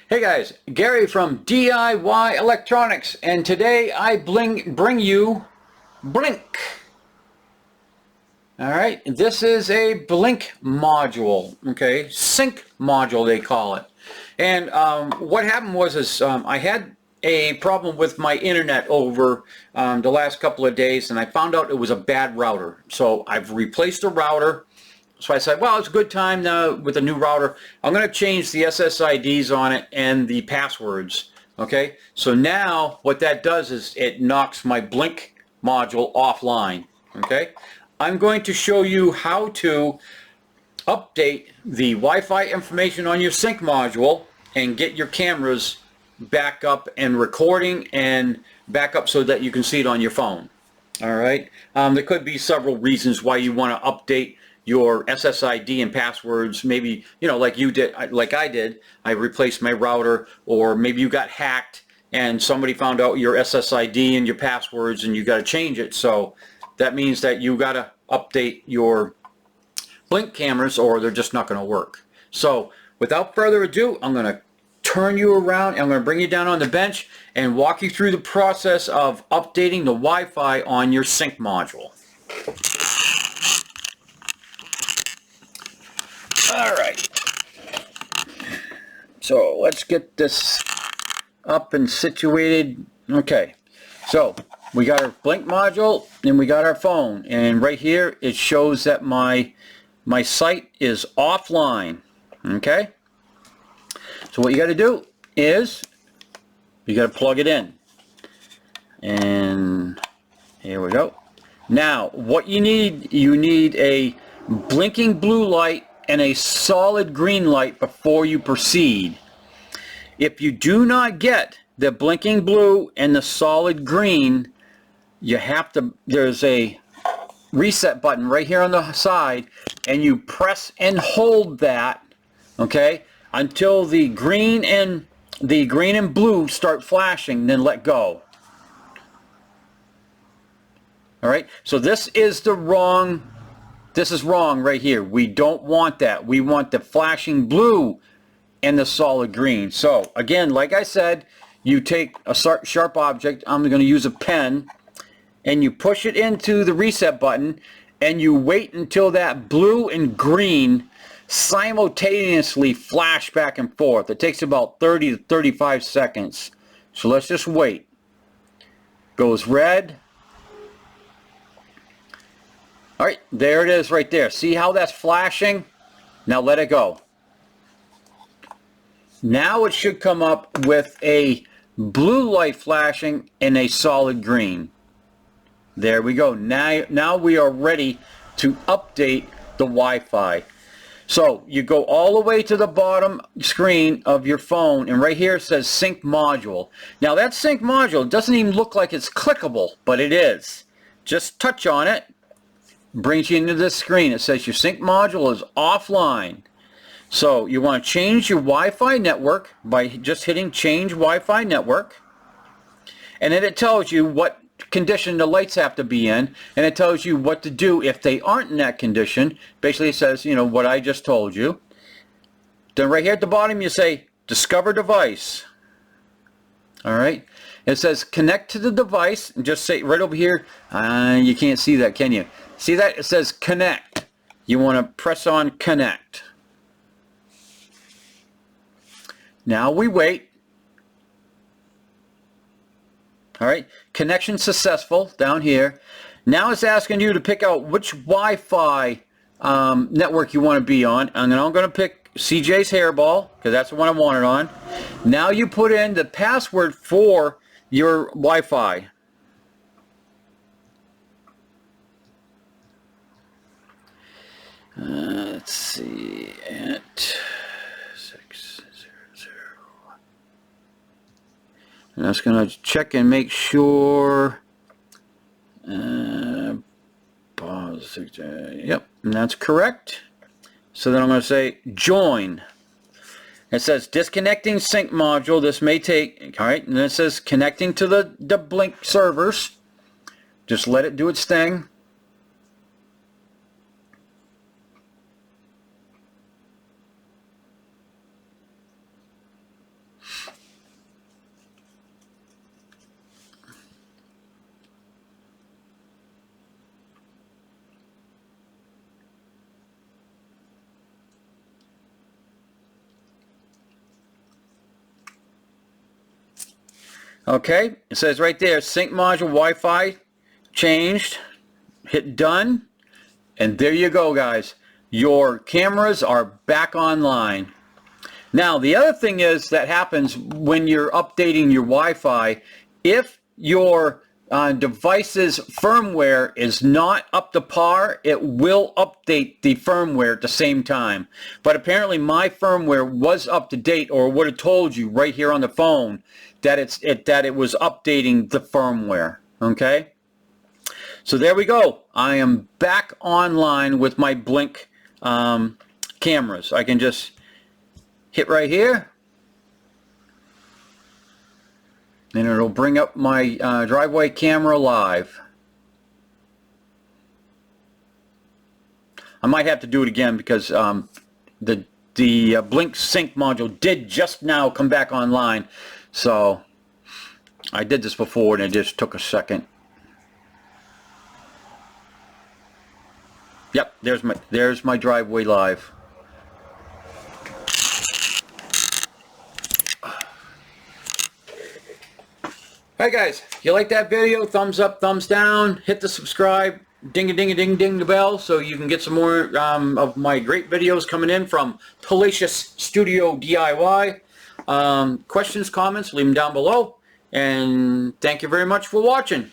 Hey guys, Gary from DIY Electronics, and today I bring you Blink. Alright, this is a Blink module, okay, sync module they call it. And what happened was I had a problem with my internet over the last couple of days, and I found out it was a bad router. So I've replaced the router. So I said, well, it's a good time with a new router. I'm going to change the SSIDs on it and the passwords. Okay, so now what that does is it knocks my Blink module offline. Okay, I'm going to show you how to update the Wi-Fi information on your sync module and get your cameras back up and recording and back up so that you can see it on your phone. All right, there could be several reasons why you want to update your SSID and passwords. Maybe, you know, like you did, like I did, I replaced my router, or maybe you got hacked and somebody found out your SSID and your passwords and you got to change it. So that means that you got to update your Blink cameras or they're just not going to work. So without further ado, I'm going to turn you around. I'm going to bring you down on the bench and walk you through the process of updating the Wi-Fi on your sync module. All right, so let's get this up and situated. Okay, so we got our Blink module and we got our phone, and right here it shows that my site is offline. Okay, so what you got to do is you got to plug it in, and here we go. Now what you need a blinking blue light and a solid green light before you proceed. If you do not get the blinking blue and the solid green, you have to, there's a reset button right here on the side, and you press and hold that, okay, until the green and blue start flashing, then let go. All right, so this is wrong right here. We don't want that. We want the flashing blue and the solid green. So again, like I said, you take a sharp object, I'm going to use a pen, and you push it into the reset button, and you wait until that blue and green simultaneously flash back and forth. It takes about 30 to 35 seconds. So let's just wait. Goes red. All right, there it is right there. See how that's flashing? Now let it go. Now it should come up with a blue light flashing and a solid green. There we go. Now we are ready to update the Wi-Fi. So you go all the way to the bottom screen of your phone, and right here it says sync module. Now that sync module doesn't even look like it's clickable, but it is. Just touch on it. Brings you into this screen. It says your sync module is offline. So you want to change your Wi-Fi network by just hitting change Wi-Fi network, and then it tells you what condition the lights have to be in, and it tells you what to do if they aren't in that condition. Basically it says, you know, what I just told you. Then right here at the bottom you say discover device. Alright, it says connect to the device, and just say right over here, you can't see that, can you? See that? It says connect. You want to press on connect. Now we wait. Alright, connection successful down here. Now it's asking you to pick out which Wi-Fi network you want to be on. And then I'm going to pick CJ's Hairball, because that's the one I want it on. Now you put in the password for your Wi-Fi. Let's see, at 600. And that's going to check and make sure. Yep, and that's correct. So then I'm going to say join. It says disconnecting sync module. This may take, all right, and then it says connecting to the Blink servers. Just let it do its thing. Okay, it says right there, sync module Wi-Fi changed. Hit done, and there you go, guys. Your cameras are back online. Now, the other thing is that happens when you're updating your Wi-Fi. If your device's firmware is not up to par, it will update the firmware at the same time. But apparently my firmware was up to date, or would have told you right here on the phone that it was updating the firmware. Okay? So there we go. I am back online with my Blink cameras. I can just hit right here, and it'll bring up my driveway camera live. I might have to do it again because the Blink Sync module did just now come back online. So I did this before and it just took a second. Yep, there's my driveway live. Alright guys, if you like that video, thumbs up, thumbs down, hit the subscribe, ding-a-ding-a-ding-ding the bell so you can get some more of my great videos coming in from Hellacious Studio DIY. Questions, comments, leave them down below, and thank you very much for watching.